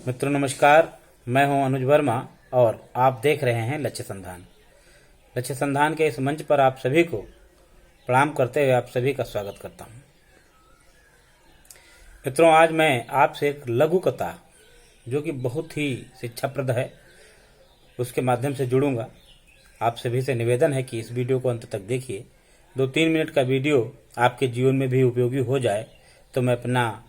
मित्रों नमस्कार। मैं हूं अनुज वर्मा और आप देख रहे हैं लक्ष्य संधान। लक्ष्य संधान के इस मंच पर आप सभी को प्रणाम करते हुए आप सभी का स्वागत करता हूं। मित्रों, आज मैं आपसे एक लघु कथा जो कि बहुत ही शिक्षाप्रद है उसके माध्यम से जुड़ूंगा। आप सभी से निवेदन है कि इस वीडियो को अंत तक देखिए। 2-3 मिनट का वीडियो आपके जीवन में भी उपयोगी हो जाए तो मैं अपना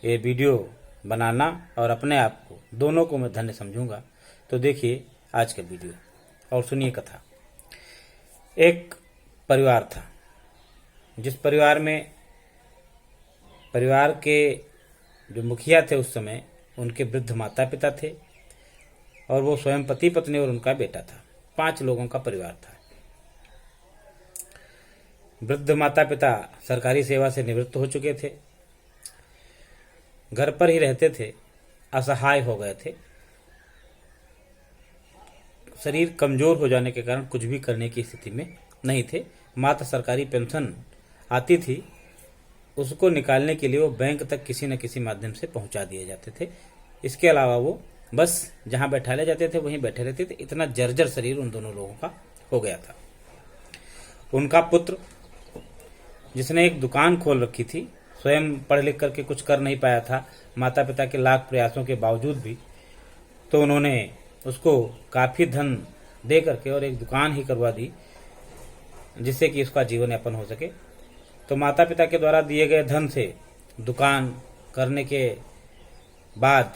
ये वीडियो बनाना और अपने आप को दोनों को मैं धन्य समझूंगा। तो देखिए आज का वीडियो और सुनिए कथा। एक परिवार था जिस परिवार में परिवार के जो मुखिया थे उस समय उनके वृद्ध माता पिता थे और वो स्वयं पति पत्नी और उनका बेटा था। 5 लोगों का परिवार था। वृद्ध माता पिता सरकारी सेवा से निवृत्त हो चुके थे, घर पर ही रहते थे, असहाय हो गए थे। शरीर कमजोर हो जाने के कारण कुछ भी करने की स्थिति में नहीं थे। मात्र सरकारी पेंशन आती थी, उसको निकालने के लिए वो बैंक तक किसी न किसी माध्यम से पहुंचा दिए जाते थे। इसके अलावा वो बस जहां बैठाले जाते थे वहीं बैठे रहते थे। इतना जर्जर शरीर उन दोनों लोगों का हो गया था। उनका पुत्र जिसने एक दुकान खोल रखी थी, स्वयं पढ़ लिख करके कुछ कर नहीं पाया था, माता पिता के लाख प्रयासों के बावजूद भी, तो उन्होंने उसको काफी धन दे करके और एक दुकान ही करवा दी जिससे कि उसका जीवन यापन हो सके। तो माता पिता के द्वारा दिए गए धन से दुकान करने के बाद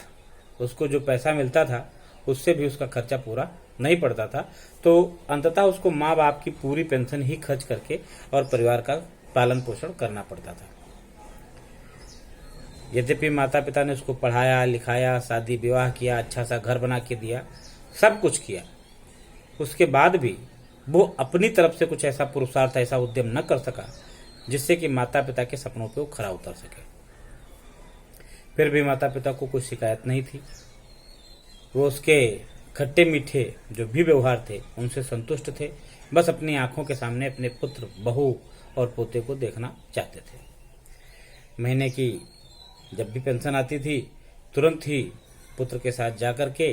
उसको जो पैसा मिलता था उससे भी उसका खर्चा पूरा नहीं पड़ता था। तो अंततः उसको माँ बाप की पूरी पेंशन ही खर्च करके और परिवार का पालन पोषण करना पड़ता था। यद्यपि माता पिता ने उसको पढ़ाया लिखाया, शादी विवाह किया, अच्छा सा घर बना के दिया, सब कुछ किया, उसके बाद भी वो अपनी तरफ से कुछ ऐसा पुरुषार्थ, ऐसा उद्यम न कर सका जिससे कि माता पिता के सपनों पे वो खरा उतर सके। फिर भी माता पिता को कोई शिकायत नहीं थी। वो उसके खट्टे मीठे जो भी व्यवहार थे उनसे संतुष्ट थे। बस अपनी आंखों के सामने अपने पुत्र, बहू और पोते को देखना चाहते थे। महीने की जब भी पेंशन आती थी तुरंत ही पुत्र के साथ जाकर के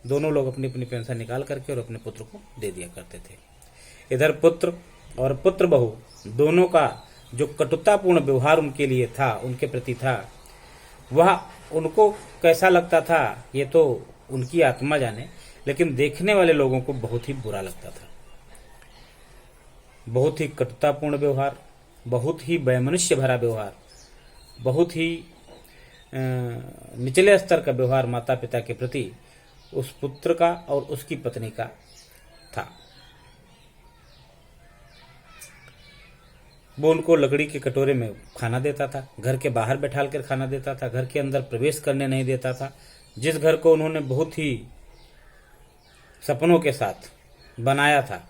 दोनों लोग अपनी अपनी पेंशन निकाल करके और अपने पुत्र को दे दिया करते थे। इधर पुत्र और पुत्र बहू दोनों का जो कटुतापूर्ण व्यवहार उनके लिए था, उनके प्रति था, वह उनको कैसा लगता था ये तो उनकी आत्मा जाने, लेकिन देखने वाले लोगों को बहुत ही बुरा लगता था। बहुत ही कटुतापूर्ण व्यवहार, बहुत ही वैमनस्य भरा व्यवहार, बहुत ही निचले स्तर का व्यवहार माता पिता के प्रति उस पुत्र का और उसकी पत्नी का था। वो उनको लकड़ी के कटोरे में खाना देता था, घर के बाहर बैठाल कर खाना देता था, घर के अंदर प्रवेश करने नहीं देता था। जिस घर को उन्होंने बहुत ही सपनों के साथ बनाया था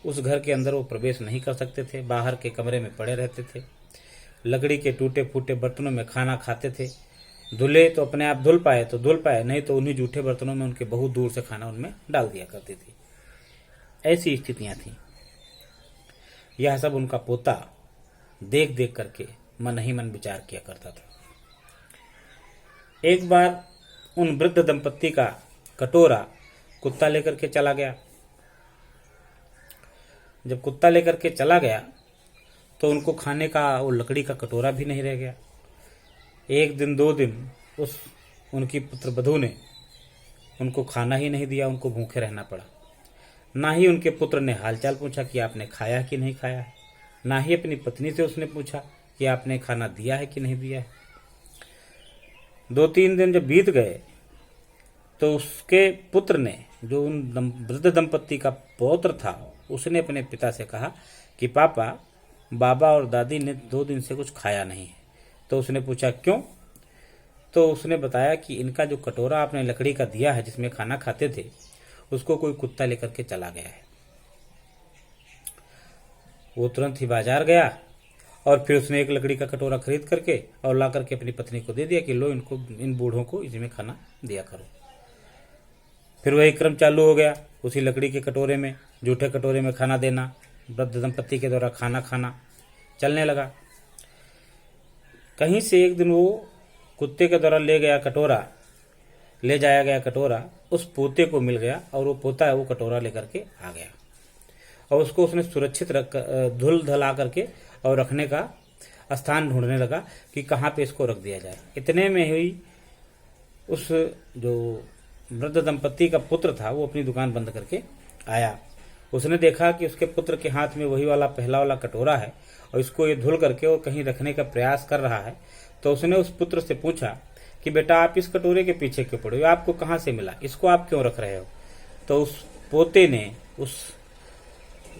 उस घर के अंदर वो प्रवेश नहीं कर सकते थे। बाहर के कमरे में पड़े रहते थे, लकड़ी के टूटे फूटे बर्तनों में खाना खाते थे। धुले तो अपने आप धुल पाए तो धुल पाए, नहीं तो उन्हीं जूठे बर्तनों में उनके बहुत दूर से खाना उनमें डाल दिया करती थी। ऐसी स्थितियां थी। यह सब उनका पोता देख देख करके मन ही मन विचार किया करता था। एक बार उन वृद्ध दंपत्ति का कटोरा कुत्ता लेकर के चला गया। जब कुत्ता लेकर के चला गया तो उनको खाने का वो लकड़ी का कटोरा भी नहीं रह गया। 1 दिन 2 दिन उनकी पुत्र वधू ने उनको खाना ही नहीं दिया, उनको भूखे रहना पड़ा। ना ही उनके पुत्र ने हालचाल पूछा कि आपने खाया कि नहीं खाया है, ना ही अपनी पत्नी से उसने पूछा कि आपने खाना दिया है कि नहीं दिया है। 2-3 दिन जब बीत गए तो उसके पुत्र ने, जो उन वृद्ध दंपत्ति का पौत्र था, उसने अपने पिता से कहा कि पापा, बाबा और दादी ने 2 दिन से कुछ खाया नहीं है। तो उसने पूछा क्यों? तो उसने बताया कि इनका जो कटोरा आपने लकड़ी का दिया है जिसमें खाना खाते थे उसको कोई कुत्ता लेकर के चला गया है। वो तुरंत ही बाजार गया और फिर उसने एक लकड़ी का कटोरा खरीद करके और ला करके अपनी पत्नी को दे दिया कि लो, इनको, इन बूढ़ों को इसमें खाना दिया करो। फिर वही क्रम चालू हो गया, उसी लकड़ी के कटोरे में, जूठे कटोरे में खाना देना, वृद्ध दंपत्ति के द्वारा खाना खाना चलने लगा। कहीं से एक दिन वो कुत्ते के द्वारा ले गया कटोरा ले जाया गया कटोरा उस पोते को मिल गया और वो पोता है वो कटोरा लेकर के आ गया और उसको उसने सुरक्षित रख धुल धला करके और रखने का स्थान ढूंढने लगा कि कहाँ पे इसको रख दिया जाए। इतने में हुई उस जो वृद्ध दंपत्ति का पुत्र था वो अपनी दुकान बंद करके आया। उसने देखा कि उसके पुत्र के हाथ में वही वाला पहला वाला कटोरा है और इसको ये धुल करके और कहीं रखने का प्रयास कर रहा है। तो उसने उस पुत्र से पूछा कि बेटा आप इस कटोरे के पीछे क्यों पड़े हो, आपको कहाँ से मिला, इसको आप क्यों रख रहे हो। तो उस पोते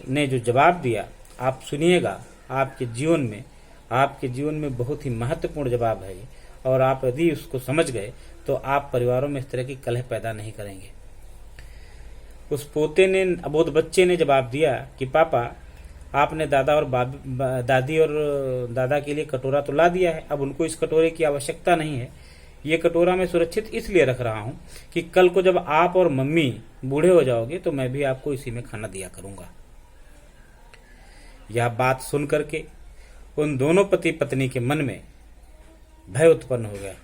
ने जो जवाब दिया आप सुनिएगा, आपके जीवन में बहुत ही महत्वपूर्ण जवाब है और आप यदि उसको समझ गए तो आप परिवारों में इस तरह की कलह पैदा नहीं करेंगे। उस पोते ने अबोध बच्चे ने जवाब दिया कि पापा आपने दादा और दादी और दादा के लिए कटोरा तो ला दिया है, अब उनको इस कटोरे की आवश्यकता नहीं है। ये कटोरा मैं सुरक्षित इसलिए रख रहा हूँ कि कल को जब आप और मम्मी बूढ़े हो जाओगे तो मैं भी आपको इसी में खाना दिया करूंगा। यह बात सुन करके उन दोनों पति पत्नी के मन में भय उत्पन्न हो गया।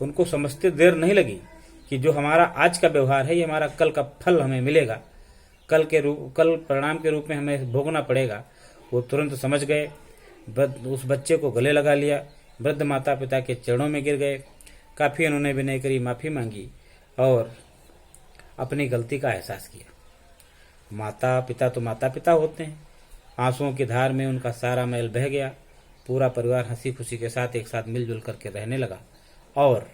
उनको समझते देर नहीं लगी कि जो हमारा आज का व्यवहार है ये हमारा कल का फल हमें मिलेगा, कल परिणाम के रूप में हमें भोगना पड़ेगा। वो तुरंत समझ गए, उस बच्चे को गले लगा लिया, वृद्ध माता पिता के चरणों में गिर गए, काफ़ी उन्होंने विनय करी, माफ़ी मांगी और अपनी गलती का एहसास किया। माता पिता तो माता पिता होते हैं। आंसुओं की धार में उनका सारा मैल बह गया। पूरा परिवार हंसी खुशी के साथ एक साथ मिलजुल करके रहने लगा और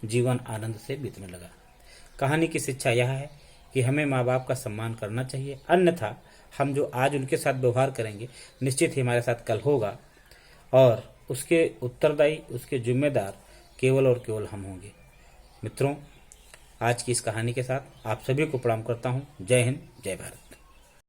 जीवन आनंद से बीतने लगा। कहानी की शिक्षा यह है कि हमें माँ बाप का सम्मान करना चाहिए, अन्यथा हम जो आज उनके साथ व्यवहार करेंगे निश्चित ही हमारे साथ कल होगा और उसके उत्तरदायी, उसके जिम्मेदार केवल और केवल हम होंगे। मित्रों, आज की इस कहानी के साथ आप सभी को प्रणाम करता हूँ। जय हिंद, जय भारत।